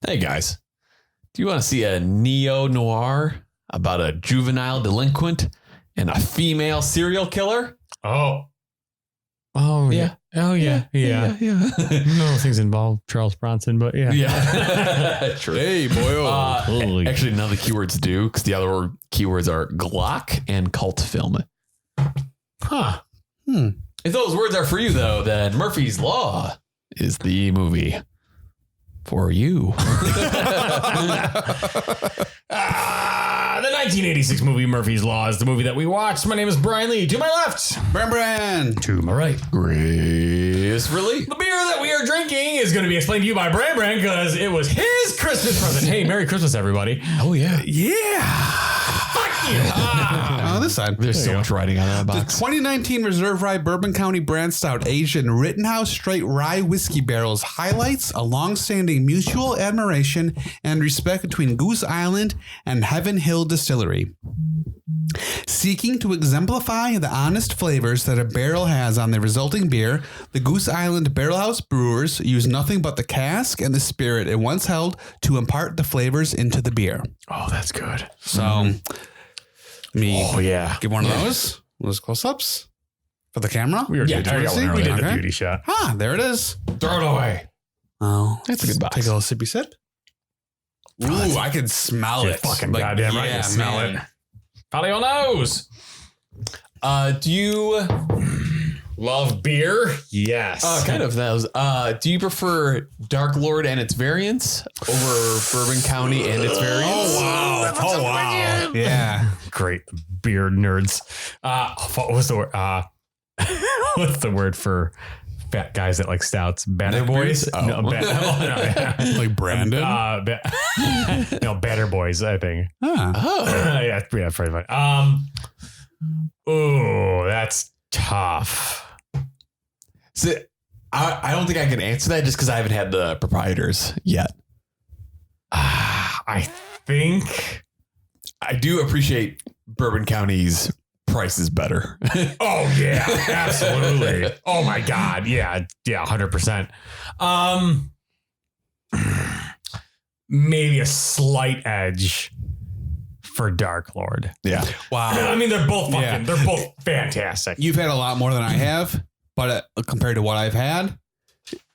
Hey guys, do you want to see a neo-noir about a juvenile delinquent and a female serial killer? Oh, Yeah. Oh, yeah. No things involve Charles Bronson, but yeah. Yeah. True. Hey, boy. Actually, none of the keywords do, because the other keywords are Glock and cult film. Huh. If those words are for you, though, then Murphy's Law is the movie for you. The 1986 movie Murphy's Law is the movie that we watched. My name is Brian Lee. To my left. Bran. To my right. Grace Really? The beer that we are drinking is going to be explained to you by Bran because it was his Christmas present. Hey, Merry Christmas, everybody. Oh, yeah. Yeah. Fuck you. On this side. There's so much writing on that The box. 2019 Reserve Rye Bourbon County Brand Stout aged in Rittenhouse Straight Rye Whiskey Barrels highlights a long-standing mutual admiration and respect between Goose Island and Heaven Hill Distillery. Seeking to exemplify the honest flavors that a barrel has on the resulting beer, the Goose Island Barrelhouse Brewers use nothing but the cask and the spirit it once held to impart the flavors into the beer. Oh, that's good. So, yeah. give one of those close-ups for the camera. We did the Okay. beauty shot. Ah, there it is. Throw it away. Oh, That's a good box. Take a little sippy sip. Ooh, I can smell You're it. fucking goddamn right. You smell it. How do you nose? Do you Love beer? Yes. kind of those? Do you prefer Dark Lord and its variants over Bourbon County and its variants? Oh, wow. Yeah. Great beer nerds. What was the word? What's the word for fat guys that like stouts? Banner boys? Oh. No, yeah. Like Brandon. No, Better Boys, I think. Ah. Yeah, pretty much. Oh, that's tough. So, I don't think I can answer that just because I haven't had the proprietors yet. I think. I do appreciate Bourbon County's price is better. Oh yeah, absolutely. Oh my God, yeah, 100%. Maybe a slight edge for Dark Lord. Yeah. Wow. I mean, they're both fucking. Yeah. They're both fantastic. You've had a lot more than I have, but compared to what I've had,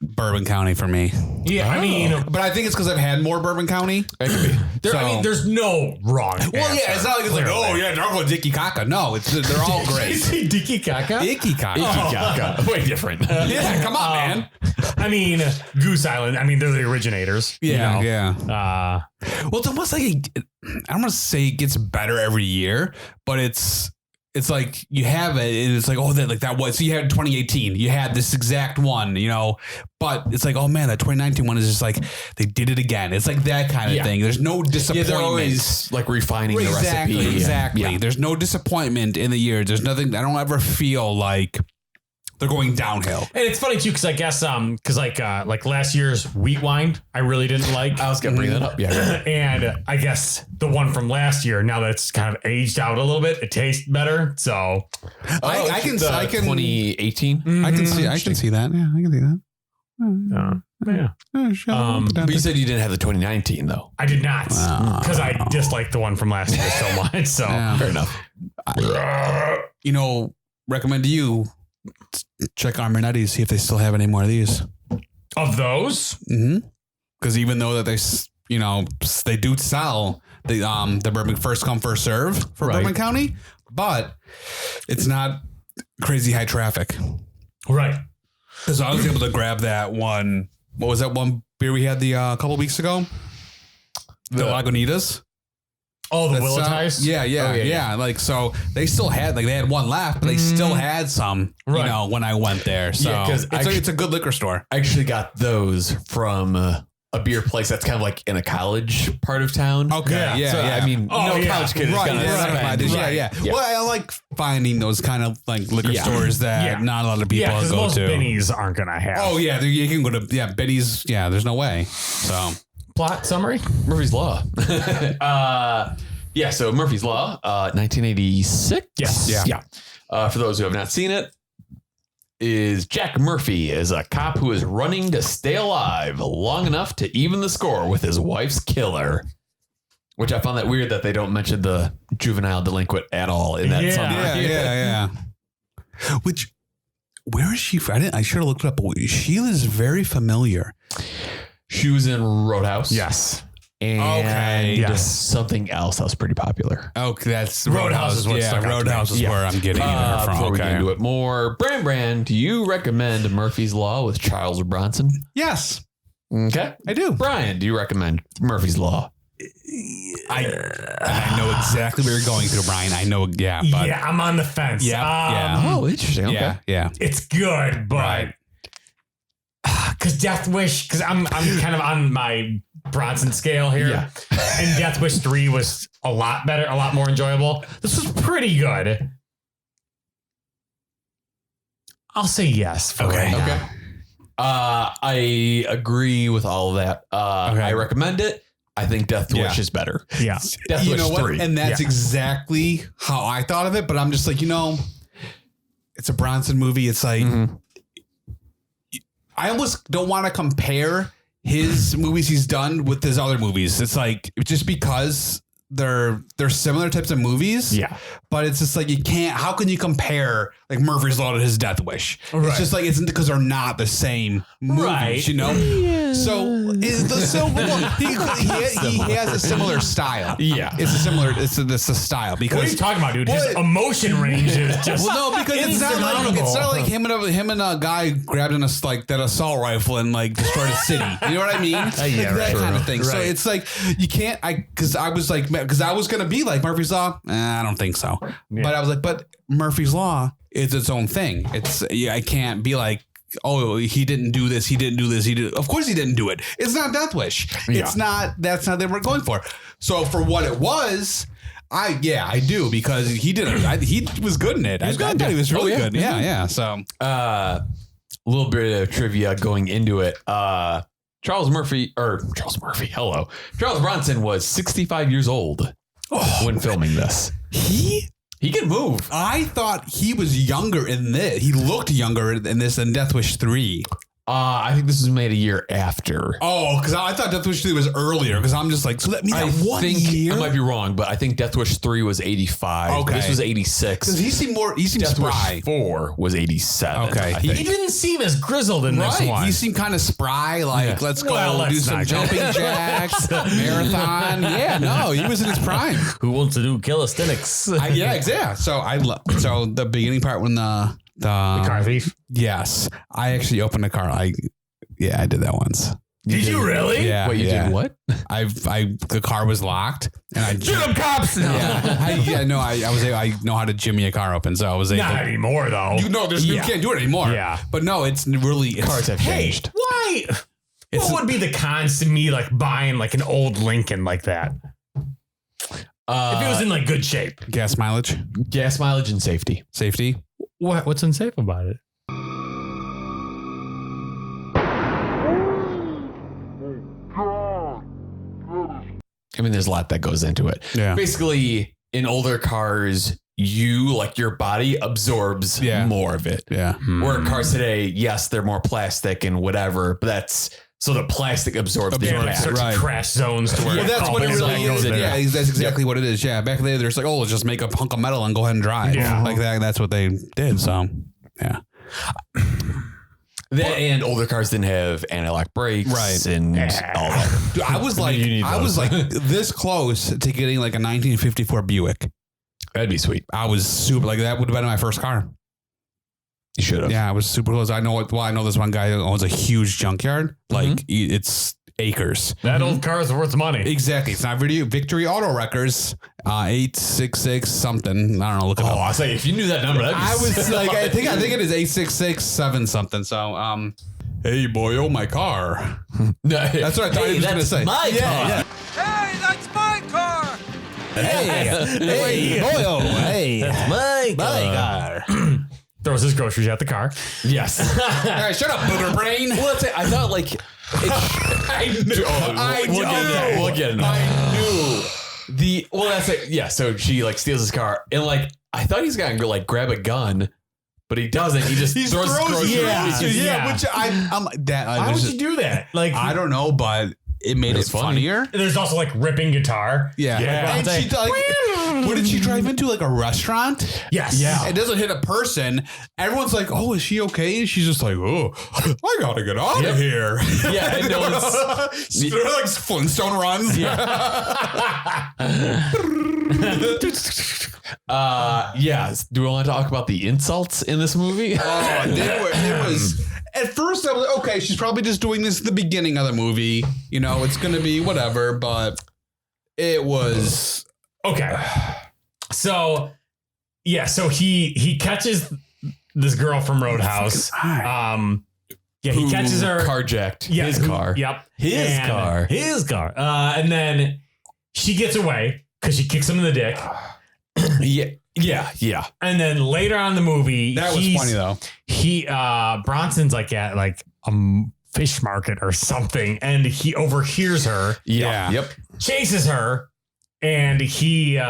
Bourbon County for me. Yeah, I mean, But I think it's because I've had more Bourbon County. That could be. there's no wrong. Well, yeah, it's not like it's like, oh, yeah, Dark Lord, Dicky Caca. No, they're all great. Dicky Caca. Icky Caca. Caca. Way different. Yeah, come on, man. I mean, Goose Island. I mean, they're the originators. Yeah, you know? yeah. Well, it's almost like I don't want to say it gets better every year, but it's like you have it and it's like, oh, that was, so you had 2018, you had this exact one, you know, but it's like, oh man, that 2019 one is just like, they did it again. It's like that kind of thing. There's no disappointment. They're always like refining the recipe. Exactly. Yeah. There's no disappointment in the year. There's nothing. I don't ever feel like they're going downhill. And it's funny too, because I guess because like last year's wheat wine, I really didn't like. I was gonna bring that up. Yeah. And I guess the one from last year, now that it's kind of aged out a little bit, it tastes better. So I can 2018. I can see that. Yeah, I can see that. yeah, But you said you didn't have the 2019 though. I did not, because I disliked the one from last year so much. So Fair enough. You know, recommend to you check on Marnetti's, see if they still have any more of these. Of those, because even though that they do sell the bourbon first come first serve for Bourbon County, but it's not crazy high traffic. right? Because I was able to grab that one. What was that one beer we had the couple weeks ago? The Lagunitas. Oh, the That's, Willow Ties? Yeah. Like, so they still had, like, they had one left, but they still had some, you know, when I went there. So Yeah, 'cause it's a good liquor store. I actually got those from a beer place that's kind of like in a college part of town. Okay. Yeah. So, I mean, college kid is gonna spend. Yeah. Well, I like finding those kind of like liquor stores that not a lot of people because go most to. Bennies aren't gonna have. Oh yeah, you can go to Benny's. Yeah, there's no way. So Plot summary: Murphy's Law. So Murphy's Law, 1986. Yes. Yeah. For those who have not seen it, is Jack Murphy is a cop who is running to stay alive long enough to even the score with his wife's killer. Which I found that weird that they don't mention the juvenile delinquent at all in that summary. Yeah. Which, where is she from? I should have looked it up. But she is very familiar. She was in Roadhouse. Yes. And something else that was pretty popular. Okay, that's Roadhouse is what stuck out to me. Roadhouse is where I'm getting her from. Before we get into it more, Brand, do you recommend Murphy's Law with Charles Bronson? Yes, Okay, I do. Brian, do you recommend Murphy's Law? I know exactly where you're going through, Brian. I know, but I'm on the fence. Oh, interesting. Okay. yeah. It's good, but because Death Wish, because I'm kind of on my Bronson scale here, and Death Wish 3 was a lot better, a lot more enjoyable. This was pretty good. I'll say yes. For right now. Okay. I agree with all of that. I recommend it. I think Death Wish is better. Yeah. Death Wish 3. And that's exactly how I thought of it. But I'm just like, it's a Bronson movie. It's like, I almost don't want to compare his movies he's done with his other movies. It's like, just because they're similar types of movies. Yeah. But it's just like, you can't, how can you compare like Murphy's Law to his Death Wish? Right. It's just like, it's because they're not the same movies, Yeah. So he has a similar style. Yeah. It's a style because. What are you talking about, dude? His emotion range is just. Well, no, because it's not like him and a guy grabbed that assault rifle and like destroyed a city. You know what I mean? That kind of thing. Right. So it's like you can't. Because I was gonna be like Murphy's Law. I don't think so. Yeah. But I was like, but Murphy's Law is its own thing. I can't be like, oh, he didn't do this. He didn't do this. Of course he didn't do it. It's not Death Wish. Yeah. It's not. That's not what we're going for. So for what it was. I do because he did it. He was good in it. I thought he was really good. Yeah. So a little bit of trivia going into it. Charles Bronson was 65 years old when filming this. He can move. I thought he was younger in this. He looked younger in this than Death Wish 3. I think this was made a year after. Oh, because I thought Death Wish 3 was earlier. Because I'm just like, so that means I think I might be wrong, but I think Death Wish 3 was 85. Okay. This was 86. Because he seemed Death spry. Wish 4 was 87. Okay. He didn't seem as grizzled in this one. He seemed kind of spry. Like, let's go do some jumping jacks, marathon. Yeah, no, he was in his prime. Who wants to do calisthenics? Exactly. So the beginning part when the car thief. Yes, I actually opened a car. I did that once. Did you really? Yeah. Wait, you did what? The car was locked, and I shoot 'em cops. No. I know how to jimmy a car open, so I was able. Not anymore, though. You can't do it anymore. Yeah, but no, cars have changed. Why? What would be the cons to me, like buying like an old Lincoln like that? If it was in like good shape, gas mileage, and safety. What's unsafe about it? I mean, there's a lot that goes into it. Yeah. Basically, in older cars, your body absorbs more of it. Yeah. Where cars today, yes, they're more plastic and whatever, but so the plastic absorbs the impact. Right. Crash zones to where that's what it really is. Yeah, that's exactly what it is. Yeah. Back then, there's like, let's just make a hunk of metal and go ahead and drive. Yeah. Like that. That's what they did. So, yeah. And older cars didn't have anti-lock brakes and all that. Dude, I was like this close to getting like a 1954 Buick. That'd be sweet. I was super like that would have been my first car. You should have. Yeah, I was super close. I know this one guy owns a huge junkyard. Like it's acres. That old car is worth money. Exactly. It's not Victory Auto Wreckers, 866 something. I don't know. Look it up. I say if you knew that number, I was like, I think it is 866 something. So, hey boy, my car. That's what I thought he was going to say. My car. Yeah. Hey, that's my car. Hey, boy, hey, that's my car. Throws his groceries out the car. Yes. All right, shut up, booger brain. Well, let's say I thought like I knew. We'll get it. I knew. That's it. Yeah. So she like steals his car, and like I thought he's gonna go like grab a gun, but he doesn't. He just throws groceries. Yeah, which I'm that. Why would you do that? Like, I don't know, but it made it funnier. There's also like ripping guitar. Yeah. And she like, what did she drive into? Like a restaurant? Yes. Yeah. It doesn't hit a person. Everyone's like, oh, is she okay? And she's just like, oh, I gotta get out of here. Yeah. And no one's, they're like Flintstone runs. Yes. Do we want to talk about the insults in this movie? It was. At first, I was like, okay, she's probably just doing this at the beginning of the movie. You know, it's going to be whatever, but it was. Okay. So, yeah, so he catches this girl from Roadhouse. He catches her. Carjacked his car. Yep. His car. And then she gets away because she kicks him in the dick. Yeah. And then later on in the movie, That was funny though. Bronson's like at like a fish market or something, and he overhears her. Yeah. Yep. Chases her, and he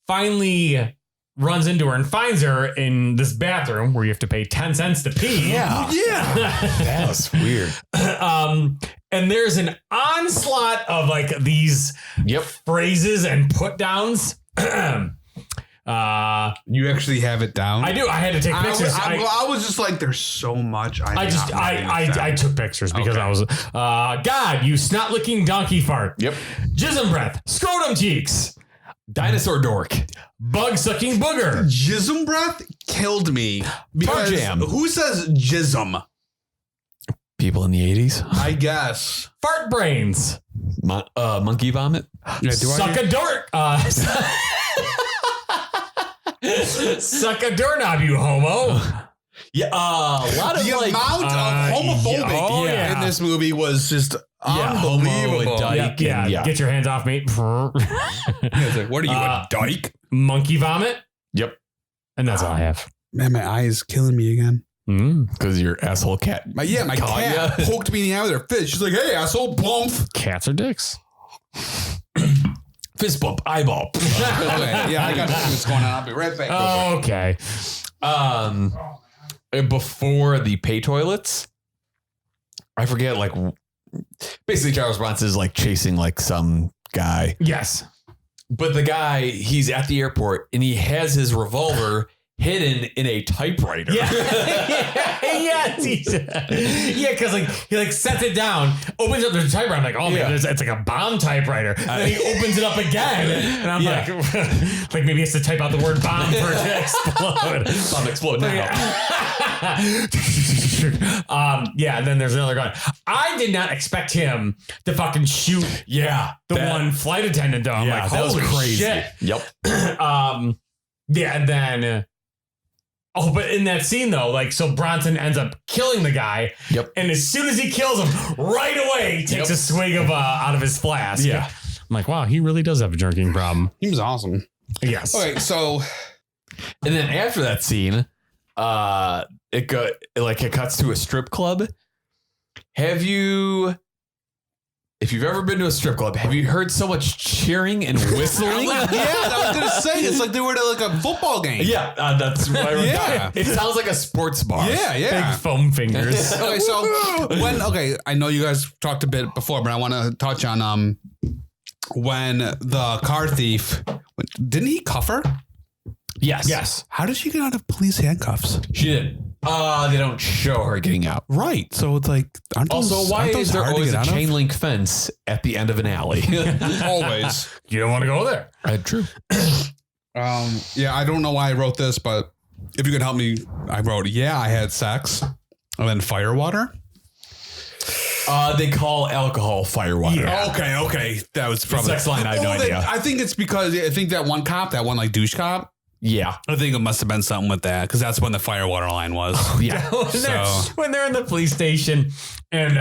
finally runs into her and finds her in this bathroom where you have to pay 10 cents to pee. Yeah. That was weird. And there's an onslaught of like these phrases and put downs. You actually have it down? I do. I had to take pictures. I was just like, there's so much. I took pictures because I was, God, you snot licking donkey fart. Yep. Jism breath, scrotum cheeks, Dinosaur dork. bug sucking booger. Jism breath killed me. Because Jam. who says jism? People in the 80s. I guess. Fart brains. Monkey vomit. Yeah, Suck a dork. Suck a doorknob, you homo. Yeah, a lot of the like amount of homophobic in this movie was just unbelievable. Dyke. Get your hands off me. It's like, what are you, a dyke? Monkey vomit. Yep. And that's all I have. Man, my eye is killing me again. Because your asshole cat. My cat poked me in the eye with her fist. She's like, hey, asshole, bump. Cats are dicks. Fist bump, eyeball. Okay, yeah, I got to see what's going on. I'll be right back. Okay. Before the pay toilets, I forget, like, basically Charles Bronson is like chasing like some guy. Yes. But the guy, he's at the airport and he has his revolver hidden in a typewriter. Yeah. Yeah, because like he like sets it down, opens up the typewriter. I'm like, oh man, it's like a bomb typewriter. And then he opens it up again, and I'm like maybe he has to type out the word bomb for it to explode. Bomb explode now. And then there's another gun. I did not expect him to fucking shoot. Yeah, one flight attendant though. I'm like, that was crazy. Shit. Yep. And then. Oh, but in that scene though, like, so Bronson ends up killing the guy. Yep. And as soon as he kills him, right away he takes a swig of out of his flask. Yeah. I'm like, wow, he really does have a drinking problem. He was awesome. Yes. Okay, so and then after that scene, it cuts to a strip club. If you've ever been to a strip club, have you heard so much cheering and whistling? I was going to say, it's like they were at like a football game. Yeah, that's what I wrote down. It sounds like a sports bar. Yeah. Big foam fingers. Okay, so I know you guys talked a bit before, but I want to touch on when the car thief, didn't he cuff her? Yes. How did she get out of police handcuffs? She did. They don't show her getting out. Right. So it's like, why is there always a chain link fence at the end of an alley? Always. You don't want to go there. True. I don't know why I wrote this, but if you could help me, I wrote, I had sex and then fire water. They call alcohol fire water. Yeah. Okay. That was probably sex line. I have no idea. I think it's because that one douche cop. Yeah. I think it must have been something with that because that's when the fire water line was. Yeah. When they're in the police station and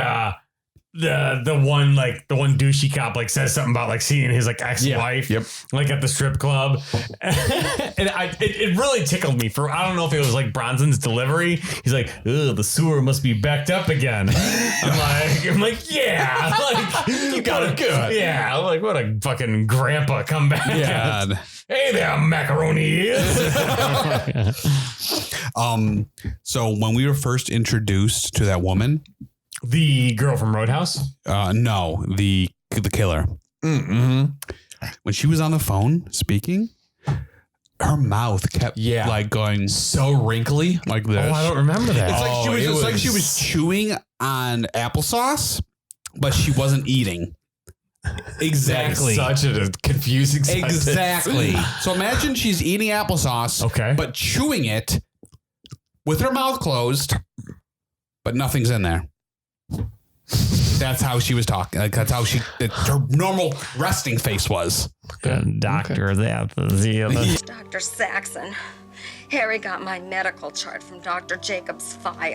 the one douchey cop like says something about like seeing his like ex-wife like at the strip club. And it really tickled me for, I don't know if it was like Bronson's delivery. He's like, ugh, the sewer must be backed up again. I'm like, yeah, like You got it good. yeah, I'm like, what a fucking grandpa comeback. God. Hey there, macaroni. So when we were first introduced to that woman, The girl from Roadhouse? no, the killer. Mm-hmm. When she was on the phone speaking, her mouth kept Yeah. like going So wrinkly. like this. Oh, I don't remember that. It's like she was. it It's like was- she was chewing on applesauce, but she wasn't eating. Exactly. Such a confusing sentence. Exactly. So imagine she's eating applesauce, Okay. but chewing it with her mouth closed, but nothing's in there. That's how she was talking. Like that's how her normal resting face was. Doctor, that's the other. Dr. Saxon. Harry got my medical chart from Dr. Jacob's file. I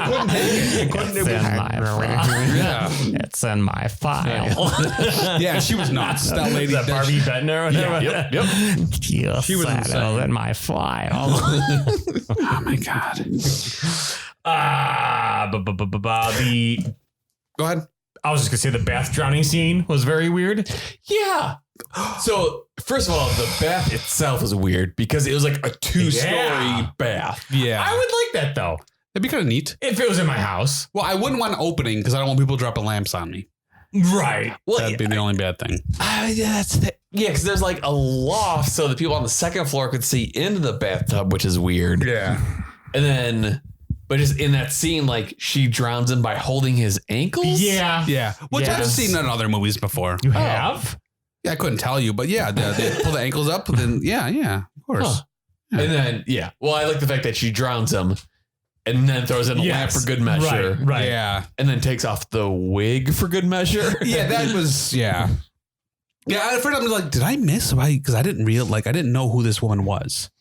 couldn't take it. It's in my file. Yeah. It's in my file. Yeah, she was nuts. That lady. Is that Barbie Bettner or whatever? Yep. Yes, She was that insane. was in my file. Oh my god. Go ahead. I was just gonna say the bath drowning scene was very weird. Yeah. So first of all, the bath itself was weird because it was like a 2-story Yeah. bath. Yeah, I would like that though, it'd be kind of neat. if it was in my house. Well, I wouldn't want an opening because I don't want people dropping lamps on me. Right. Well, That'd be the only bad thing. because there's like a loft so the people on the second floor could see into the bathtub, which is weird. Yeah. And then, but just in that scene, like she drowns him by holding his ankles. Yeah. Yeah. Which I've Yes. seen in other movies before. You have? Yeah, I couldn't tell you, but yeah, they pull the ankles up, and then yeah, of course. Huh. And then, yeah. Well, I like the fact that she drowns him and then throws in a lamp for good measure. Right. Yeah. And then takes off the wig for good measure. Yeah, that was yeah. Yeah, at first I'm like, did I miss why? Because I didn't know who this woman was.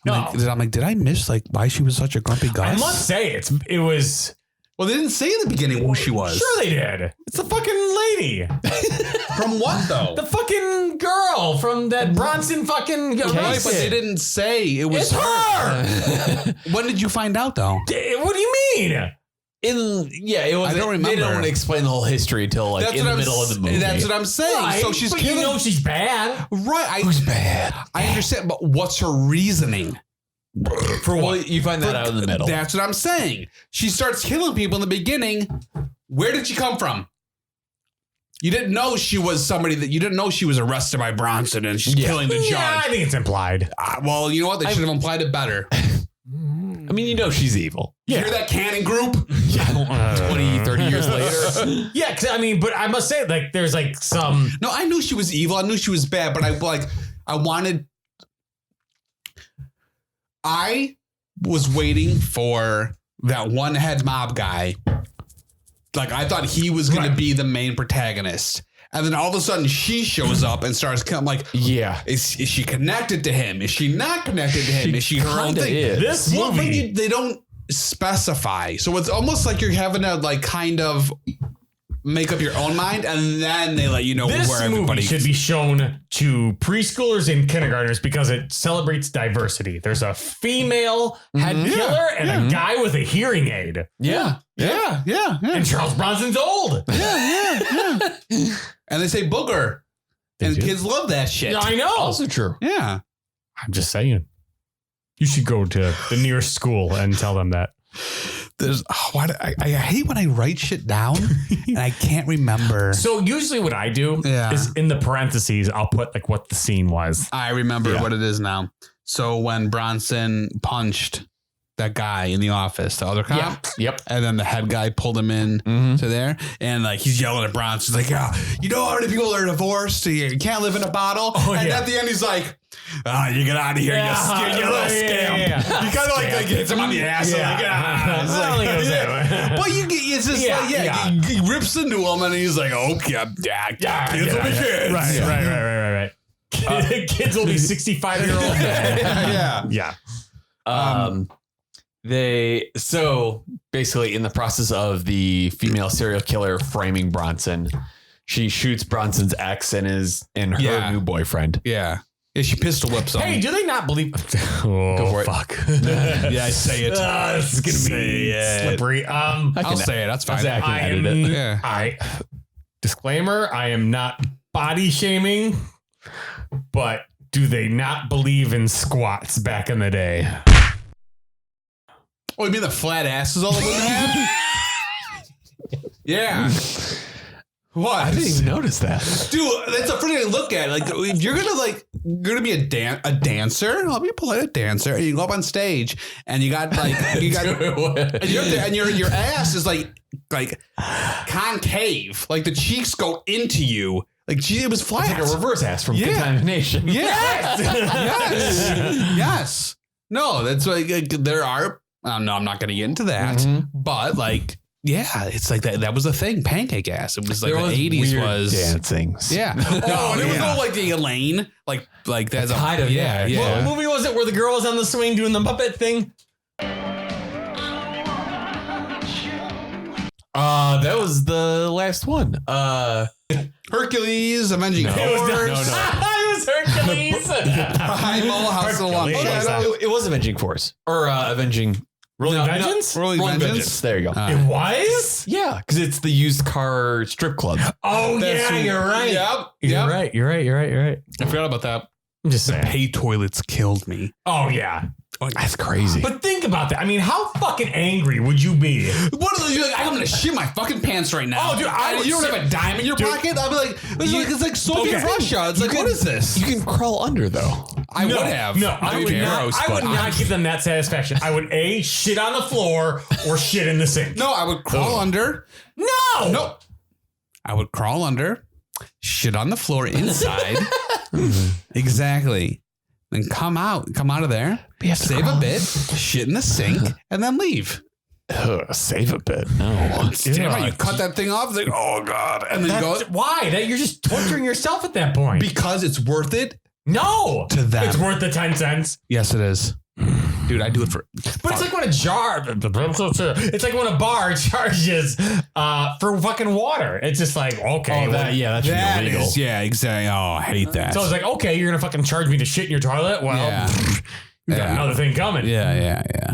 I'm like, did I miss like why she was such a grumpy guy? I must say it was. Well, they didn't say in the beginning who she was. Sure they did. It's the fucking lady. From what though? The fucking girl from that Bronson fucking Right, but they didn't say it was It's her. When did you find out though? What do you mean? It was. I don't remember. They don't explain the whole history until like in the middle of the movie. That's what I'm saying. Right, So she's but killing. you know she's bad. Right. Who's bad? I understand, but what's her reasoning? For what? You find that out in the middle. That's what I'm saying. She starts killing people in the beginning. Where did she come from? You didn't know she was somebody that you didn't know she was arrested by Bronson and she's killing the judge. Yeah, I think it's implied. Well, you know what? They should have implied it better. I mean, you know she's evil. You hear that Cannon Group? 20, 30 years later. Yeah, but I must say, like, there's like some. No, I knew she was evil. I knew she was bad, but I was waiting for that one head mob guy. Like I thought he was going to be the main protagonist. And then all of a sudden she shows up and starts coming like, Yeah. is she connected to him? Is she not connected to him? Is she her own kinda thing? is. This Well, but movie. they don't specify. So it's almost like you're having to like kind of make up your own mind and then they let you know This where movie everybody should be shown to preschoolers and kindergartners because it celebrates diversity. There's a female head killer and a guy with a hearing aid. Yeah. Yeah. And Charles Bronson's old. And they say booger. And do? kids love that shit. I know. Also true. Yeah. I'm just saying. You should go to the nearest school and tell them that. There's I hate when I write shit down and I can't remember. So usually what I do is in the parentheses, I'll put like what the scene was. I remember what it is now. So when Bronson punched that guy in the office, the other cop. Yep. And then the head guy pulled him in to there. And like he's yelling at Bronson. He's like, yeah, you know how many people are divorced? You can't live in a bottle. And at the end, he's like, you get out of here, you little scam. You kind of like hits him on the ass. But you get, it's just he rips into him and he's like, okay, kids will be kids. Right. Kids will be 65-year-old men. Yeah. Yeah. So basically in the process of the female serial killer framing Bronson, she shoots Bronson's ex and her new boyfriend. Yeah. Yeah, she pistol whips him. Hey, do they not believe? Go for it. Fuck. Yeah, I say it. This is gonna be slippery. I'll say it. That's fine. Exactly. I Edit am. it. Yeah. Disclaimer: I am not body shaming, but do they not believe in squats back in the day? Oh, you mean the flat asses all the women have? Yeah. What? I didn't even notice that. Dude, that's a funny thing to look at. Like, if you're gonna be a dancer, I'll be polite, a dancer, and you go up on stage and you got and you're up there, and your ass is like concave, like the cheeks go into you. Like, gee, it was flat. It's like a reverse ass from Contamination. Yes. Yes. No, that's like there are. No, I'm not going to get into that. But like, yeah, it's like that. That was a thing. Pancake ass. It was like the 80s was dancing. Yeah. No, and it was all like the Elaine, like that's kind of yeah. What movie was it where the girl was on the swing doing the Muppet thing? That was the last one. Hercules, Avenging Force. It was Hercules. Primal, House of One. It was Avenging Force or Avenging. Rolling Vengeance? Rolling Vengeance. There you go. It was? Yeah, because it's the used car strip club. Oh, you're right. Yep. You're right. You're right. I forgot about that. I'm just The saying. pay toilets killed me. Oh, yeah. That's crazy. But think about that. I mean, how fucking angry would you be? What are you're like? I'm gonna shit my fucking pants right now. Oh, dude, you don't have a dime in your pocket. I'll be like, it's like Soviet Russia. It's like, what is this? You can crawl under though. I would have. No, I would not give them that satisfaction. I would A, shit on the floor or shit in the sink. No, I would crawl under. No. I would crawl under, shit on the floor inside. Exactly. Then come out of there, save a bit, shit in the sink, and then leave. Save a bit. No. Damn it, you cut that thing off. It's like, oh God. And then you go. Why? You're just torturing yourself at that point. Because it's worth it. No. To them. It's worth the 10 cents. Yes, it is. Dude, I do it for. But it's like when it's like when a bar charges for fucking water. It's just like, okay. That's illegal. Yeah, exactly. Oh, I hate that. So it's like, okay, you're going to fucking charge me to shit in your toilet? Well, you got another thing coming. Yeah.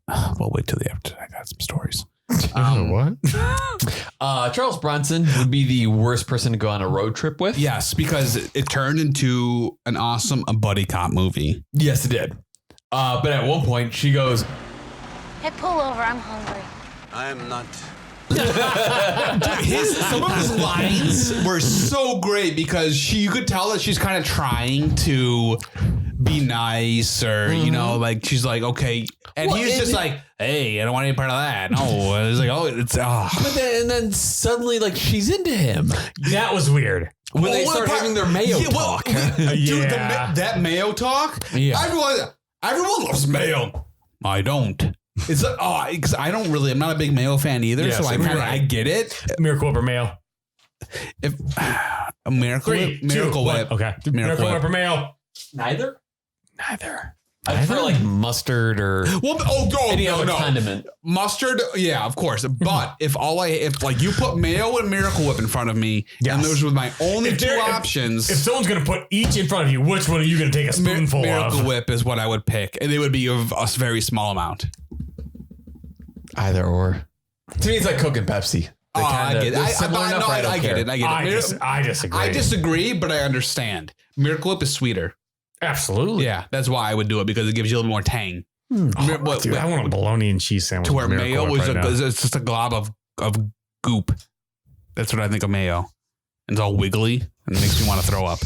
Well, wait till the after. I got some stories. What? Charles Bronson would be the worst person to go on a road trip with. Yes, because it turned into an awesome buddy cop movie. Yes, it did. But at one point, she goes, Hey, pull over. I'm hungry. I am not. Some of his lines were so great because you could tell that she's kind of trying to be nice or, you know, like she's like, okay. And he's just like, hey, I don't want any part of that. No. And it's like, But then suddenly, like, she's into him. That was weird. When they start having their mayo talk. Dude, that mayo talk? Yeah. Everyone loves mayo. I don't. It's like, because I'm not a big mayo fan either. Yeah, so I get it. Miracle Whip or Mayo? If a Miracle Whip. Okay. Miracle Whip or Mayo? Neither. I prefer like mustard or any other condiment. Mustard, yeah, of course. But if you put mayo and Miracle Whip in front of me, and those were my only two options. If someone's gonna put each in front of you, which one are you gonna take a spoonful Miracle of? Whip is what I would pick, and it would be a very small amount. Either or. To me, it's like Coke and Pepsi. I get it. I get it. I disagree. I disagree, but I understand. Miracle Whip is sweeter. Absolutely. Yeah, that's why I would do it because it gives you a little more tang. Dude, I want a bologna and cheese sandwich. To where mayo is it's just a glob of goop. That's what I think of mayo. And it's all wiggly and it makes me want to throw up.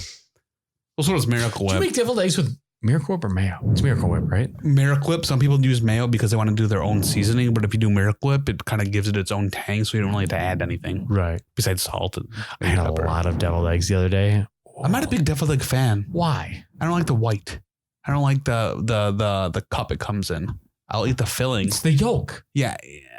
Also, does Miracle Whip. Do you make deviled eggs with Miracle Whip or mayo? It's Miracle Whip, right? Miracle Whip. Some people use mayo because they want to do their own seasoning, but if you do Miracle Whip, it kind of gives it its own tang, so you don't really have to add anything. Right. Besides salt. I had a lot of deviled eggs the other day. I'm not a big deviled egg fan. Why? I don't like the white. I don't like the cup it comes in. I'll eat the filling. It's the yolk. Yeah.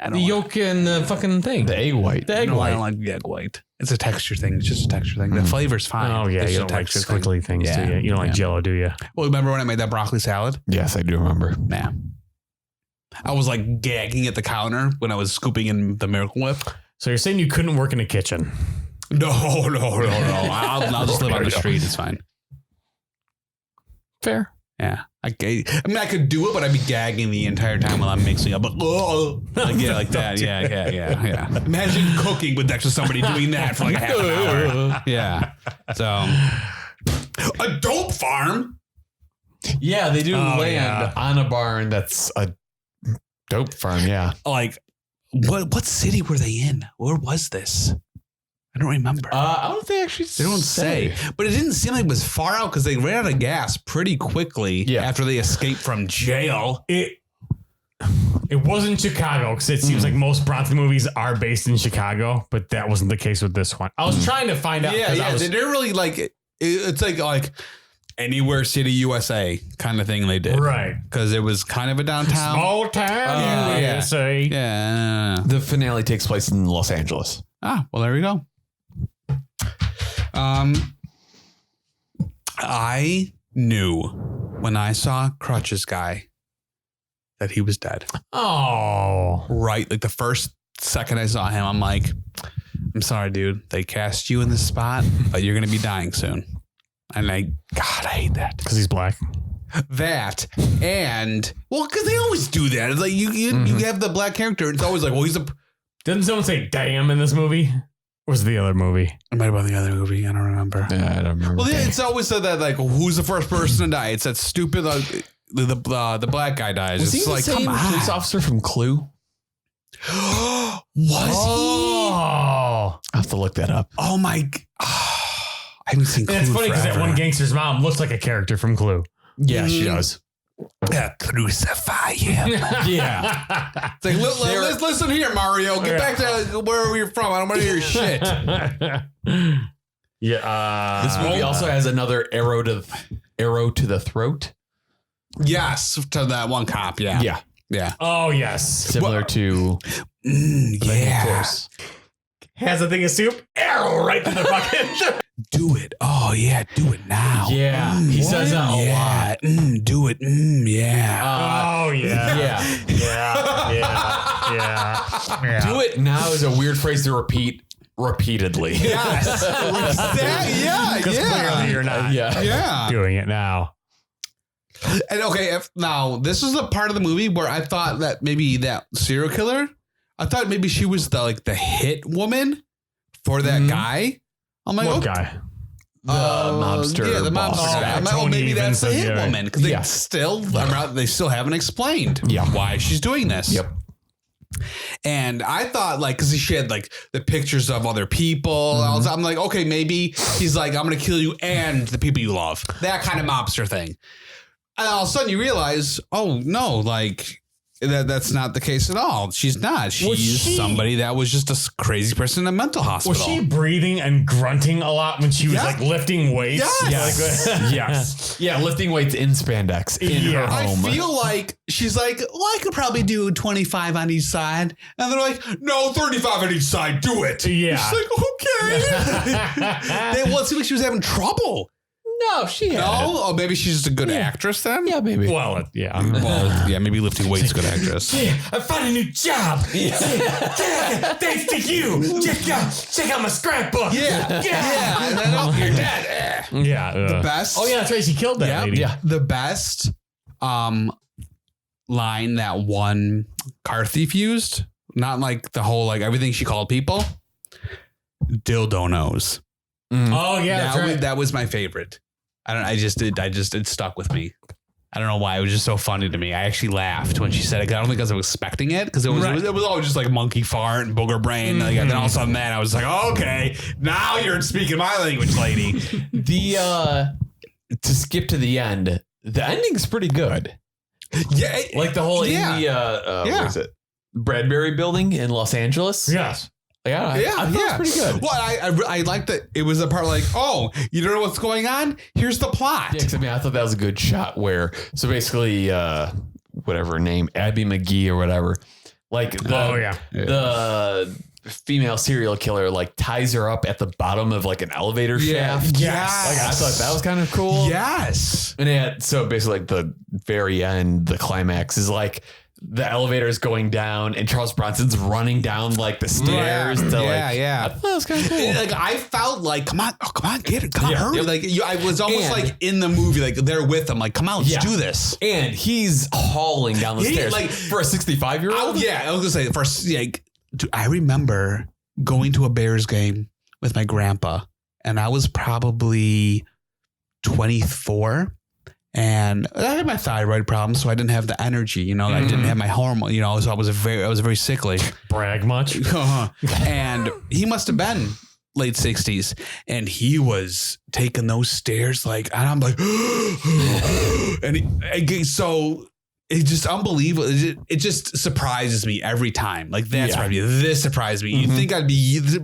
The yolk and the fucking thing. The egg white. The egg white. I don't like the egg white. It's a texture thing. It's just a texture thing. The flavor's fine. Oh, yeah. It's You just don't like squiggly things, do you? You don't like Jell-O, do you? Well, remember when I made that broccoli salad? Yes, I do remember. Yeah. I was like gagging at the counter when I was scooping in the Miracle Whip. So you're saying you couldn't work in a kitchen? No. I'll just live on the street. It's fine. Fair. Yeah. I mean, I could do it, but I'd be gagging the entire time while I'm mixing up. Like that. Yeah. Imagine cooking with next to somebody doing that for like half an hour. Yeah. So, a dope farm. Yeah, they do land on a barn that's a dope farm. Yeah. Like, what city were they in? Where was this? I don't remember. I don't think actually they don't say, but it didn't seem like it was far out because they ran out of gas pretty quickly after they escaped from jail. It wasn't Chicago because it seems like most Bronson movies are based in Chicago, but that wasn't the case with this one. I was trying to find out. Yeah. They didn't really like it. It's like anywhere city USA kind of thing they did. Right. Because it was kind of a downtown. Small town USA. Yeah. The finale takes place in Los Angeles. Ah, well, there we go. I knew when I saw Crutch's guy that he was dead. Oh. Right. Like the first second I saw him, I'm like, I'm sorry, dude. They cast you in this spot, but you're going to be dying soon. And I hate that. Because he's black. That and because they always do that. It's like you have the black character. It's always like, well, he's a. Didn't someone say "damn" in this movie? Or was it the other movie? It might have been the other movie. I don't remember. Yeah, I don't remember. Well, it's always said that like, who's the first person to die? It's that stupid the black guy dies. Was it's he like, the same come on. police officer from Clue? Was Oh. I'll have to look that up. he? Oh my! I haven't seen Clue. And it's funny because that forever. one gangster's mom looks like a character from Clue. Yeah, she does. Crucify him. Yeah. It's like, let's listen here, Mario. Get back to where you're from. I don't want to hear your shit. Yeah. This movie also has another arrow to the throat. Yes, to that one cop. Yeah. Oh, yes. Similar to yeah. of course. Has a thing of soup, arrow right to the fucking. Do it. Oh yeah, do it now. Yeah, he says that a lot. Do it. Yeah. Oh, yeah. Yeah. Do it now is a weird phrase to repeat repeatedly. Yes. Because clearly you're not Yeah. doing it now. And okay, now this is the part of the movie where I thought that maybe that serial killer, I thought maybe she was the hit woman for that guy. I'm like, What okay. guy? The mobster. Yeah, the boss mobster guy. guy. I'm like, Tony maybe that's the Vincent, hit yeah. woman because they still haven't explained why she's doing this. Yep. And I thought because she had the pictures of other people. I'm like, okay, maybe he's like, I'm going to kill you and the people you love. That kind of mobster thing. And all of a sudden you realize, oh no, that's not the case at all. She's not. She's somebody that was just a crazy person in a mental hospital. Was she breathing and grunting a lot when she was lifting weights? Yes. Yes. Yeah, lifting weights in spandex in her I home. feel like she's like, well, I could probably do 25 on each side. And they're like, no, 35 on each side. Do it. Yeah. She's like, okay. It seemed like she was having trouble. No, she had. No? Oh, maybe she's just a good actress then? Yeah, maybe. Well, yeah. Well, yeah, maybe lifting weights is a good actress. Yeah, I found a new job. Thanks to you. Check out my scrapbook. Yeah. And then, oh, you're dead. Yeah. The best. Oh, yeah, that's right. She killed that lady. Yeah. The best line that one car thief used, not the whole everything she called people. Dildo nose. Oh, yeah, that's right. That was my favorite. It stuck with me. I don't know why. It was just so funny to me. I actually laughed when she said it. I don't think I was expecting it because it was always just monkey fart and booger brain. And then all of a sudden that I was like, okay, now you're speaking my language, lady. To skip to the end, the ending's pretty good. Yeah. The whole in the what is it? Bradbury building in Los Angeles. Yes. I thought it was pretty good. Well, I liked that it was a part you don't know what's going on? Here's the plot. Yeah, because I thought that was a good shot where, so basically, whatever her name, Abby McGee or whatever, the female serial killer ties her up at the bottom of an elevator shaft. Yes. I thought that was kind of cool. Yes. And so basically the very end, the climax is the elevator is going down and Charles Bronson's running down like the stairs. I thought that was kind of cool. Like I felt like, come on, get it, come on, hurry. Yep. Like I was almost like in the movie, like they're with him, like come on, let's do this. And he's hauling down the stairs, like for a 65-year-old. I was gonna say first, I remember going to a Bears game with my grandpa, and I was probably 24. And I had my thyroid problem, so I didn't have the energy, I didn't have my hormone, so I was very sickly. Brag much. And he must have been late 60s, and he was taking those stairs and I'm like, so it's just unbelievable. It just surprises me every time. Like that's right. This surprised me. You think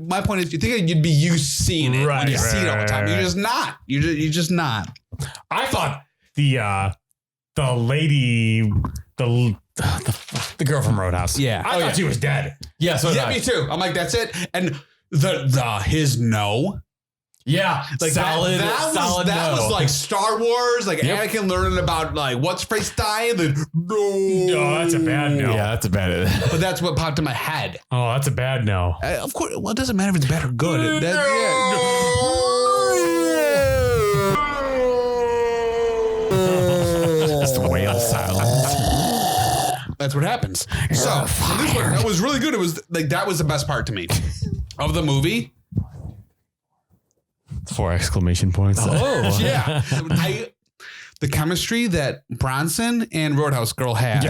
my point is, you think you'd be used to seeing it when you see it all the time. You're just not. You're just not. I thought the lady, the girl from Roadhouse. Yeah. I thought she was dead. Yeah. So me too. I'm like, that's it. And his no. Yeah. Like solid. That was like Star Wars, like Anakin learning about like what's face dying. No, that's a bad no. Yeah, that's a bad. But that's what popped in my head. Oh, that's a bad no. Of course, well, it doesn't matter if it's bad or good. That's the whale silence. That's what happens. So this one, that was really good. It was like that was the best part to me of the movie. 4 exclamation points. Oh yeah, the chemistry that Bronson and Roadhouse Girl had,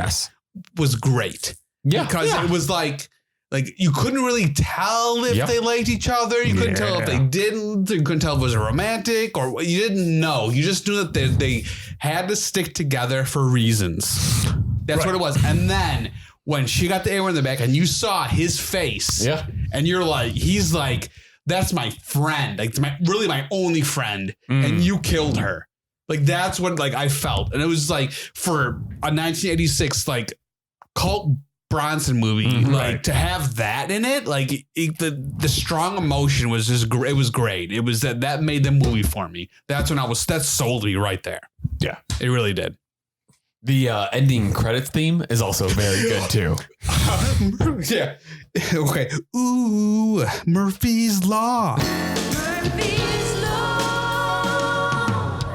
was great. Yeah, because it was like you couldn't really tell if they liked each other. You couldn't tell if they didn't. You couldn't tell if it was romantic or you didn't know. You just knew that they had to stick together for reasons. That's what it was. And then when she got the arrow in the back and you saw his face, and you're like, he's like, that's my friend. Like really my only friend. And you killed her. Like that's what I felt. And it was like for a 1986 cult Bronson movie, to have that in it, the strong emotion was just great. It was great. It was that made the movie for me. That sold me right there. Yeah, it really did. The ending credits theme is also very good too. Yeah. Okay. Ooh, Murphy's Law. Murphy's Law.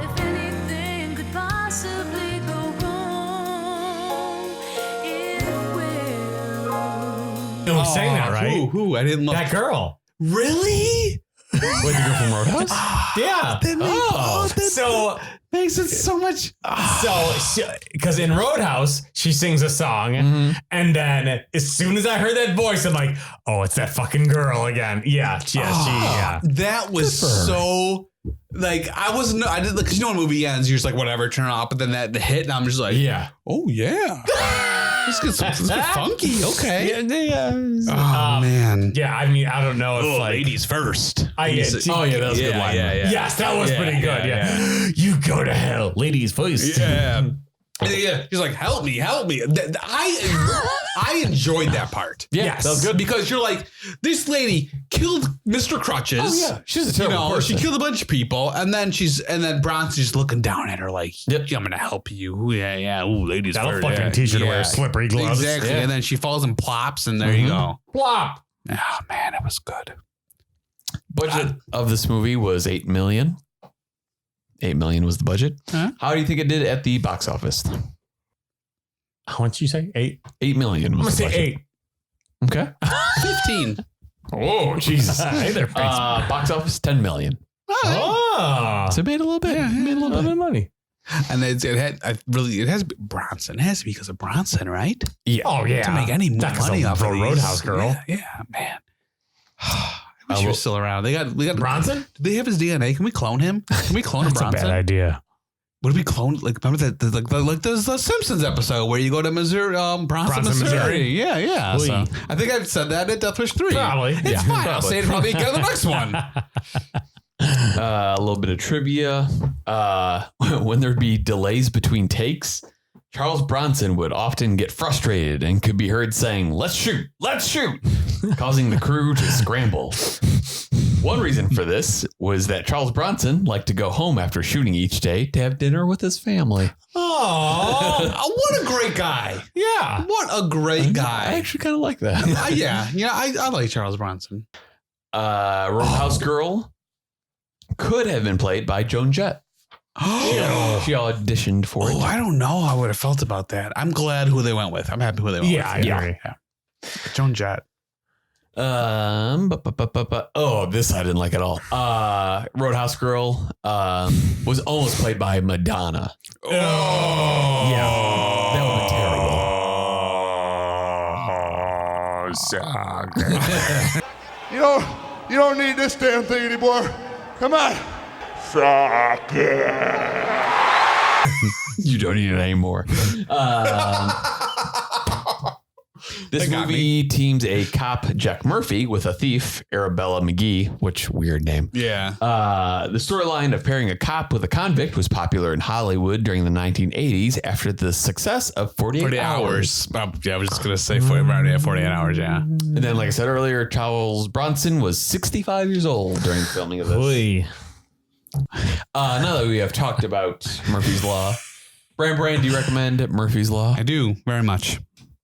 If anything could possibly go wrong, it will. No, sang that right. Who? I didn't look. That girl. Really? Wait, the girl from Roadhouse? Yeah. So makes it so much. Because in Roadhouse, she sings a song, and then as soon as I heard that voice, I'm like, oh, it's that fucking girl again. Yeah. That was so. I wasn't. I did because when a movie ends, you're just like whatever, turn it off. But then the hit, and I'm just like, oh yeah. Let's get funky. Okay. Oh man. Yeah, I mean, I don't know if ladies first. That was a good line. Yes, that was pretty good. Yeah. You go to hell, ladies first. Yeah. He's like, help me. I enjoyed that part. Yes. That was good because you're like, this lady killed Mr. Crutches. Oh yeah, she's a terrible person. She killed a bunch of people, and then Bronson's just looking down at her like, I'm gonna help you. Yeah. Ooh, ladies That'll first. fucking teach her to wear slippery gloves. Exactly. And then she falls and plops, and there you go. Plop. Oh man, it was good. Budget of this movie was $8 million. $8 million was the budget. Huh? How do you think it did at the box office? How much you say? 8? 8 million. I'm gonna say 8. Okay. 15. Oh, Jesus. Hey there, box office 10 million. Oh, So it made a little bit. Made a little bit of money. And it has Bronson. It has to be because of Bronson, right? Yeah. Oh yeah. To make any more money off of these. Roadhouse Girl. Yeah, man. I wish he was still around. We got Bronson. Do they have his DNA? Can we clone him? Can we clone That's Bronson? a bad idea. What do we clone? Remember that there's the Simpsons episode where you go to Missouri, Bronson, Missouri. Yeah. So, I think I've said that at Death Wish 3. Probably. It's fine. I'll say it probably again in the next one. A little bit of trivia. When there'd be delays between takes, Charles Bronson would often get frustrated and could be heard saying, let's shoot, causing the crew to scramble. One reason for this was that Charles Bronson liked to go home after shooting each day to have dinner with his family. Oh, what a great guy. Yeah. What a great I guy. actually kind of like that. I like Charles Bronson. Roadhouse Girl could have been played by Joan Jett. She auditioned for it. Oh, I don't know how I would have felt about that. I'm glad who they went with. I'm happy who they went with. I agree. Yeah. Joan Jett. This I didn't like at all. Roadhouse Girl was almost played by Madonna. Oh. Yeah, that would be terrible. You don't need this damn thing anymore. Come on. Suck it. You don't need it anymore. This movie teams a cop, Jack Murphy, with a thief, Arabella McGee, which weird name. Yeah. The storyline of pairing a cop with a convict was popular in Hollywood during the 1980s after the success of 48 Hours. I was just going to say 48 hours, yeah. And then, like I said earlier, Charles Bronson was 65 years old during the filming of this. Oy. Now that we have talked about Murphy's Law, Brian, do you recommend Murphy's Law? I do, very much.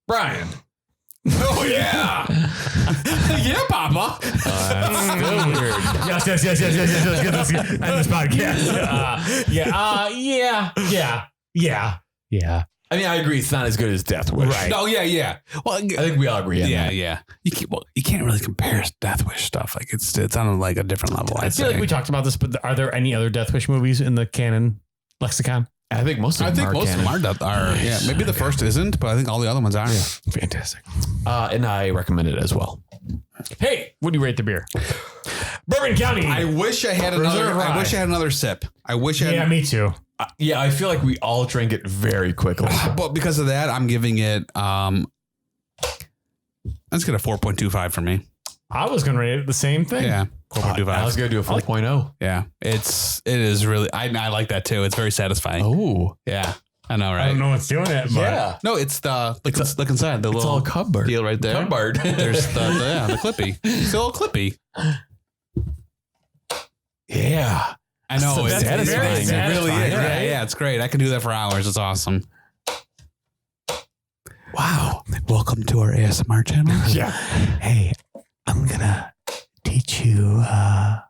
Brian. Oh, yeah. Yeah, Papa. That's still weird. Yes. Let's get end this podcast. Yeah. I mean, I agree. It's not as good as Death Wish. Right. Oh, yeah. Well, I think we all agree on that. yeah. You can't really compare Death Wish stuff. Like it's on like a different level. I feel like we talked about this, but are there any other Death Wish movies in the canon lexicon? I think most of them are yeah. Maybe the first isn't, but I think all the other ones are. Yeah. Fantastic. And I recommend it as well. Hey, what do you rate the beer? Bourbon County. I wish I had another sip. I wish I had. Yeah, me too. Yeah, I feel like we all drank it very quickly. But because of that, I'm giving it. Let's get a 4.25 for me. I was going to rate it the same thing. Yeah, 4.25. I was going to do a 4.0. Yeah, it is really. I like that too. It's very satisfying. Oh, Yeah, I know, right? I don't know what's doing it, but yeah. No, it's look inside the It's little all cupboard. deal right there. Cupboard. There's the clippy. It's a little clippy. Yeah. I know. So It's that's satisfying. very It really is. satisfying. Yeah, it's great. I can do that for hours. It's awesome. Wow. Welcome to our ASMR channel. yeah. Hey, I'm gonna teach you how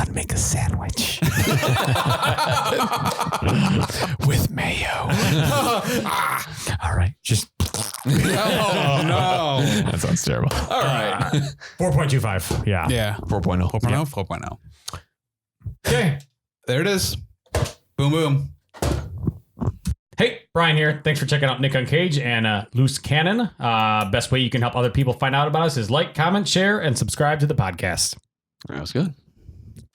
to make a sandwich With mayo. all right, just No. That sounds terrible. All right. 4.25. Yeah. Yeah. 4.0. 4.0. 4.0. Okay. There it is. Boom, boom. Hey, Brian here. Thanks for checking out Nick Uncaged and Loose Cannon. Best way you can help other people find out about us is like, comment, share, and subscribe to the podcast. That was good.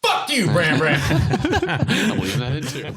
Fuck you, Bran. I'm leaving that in too.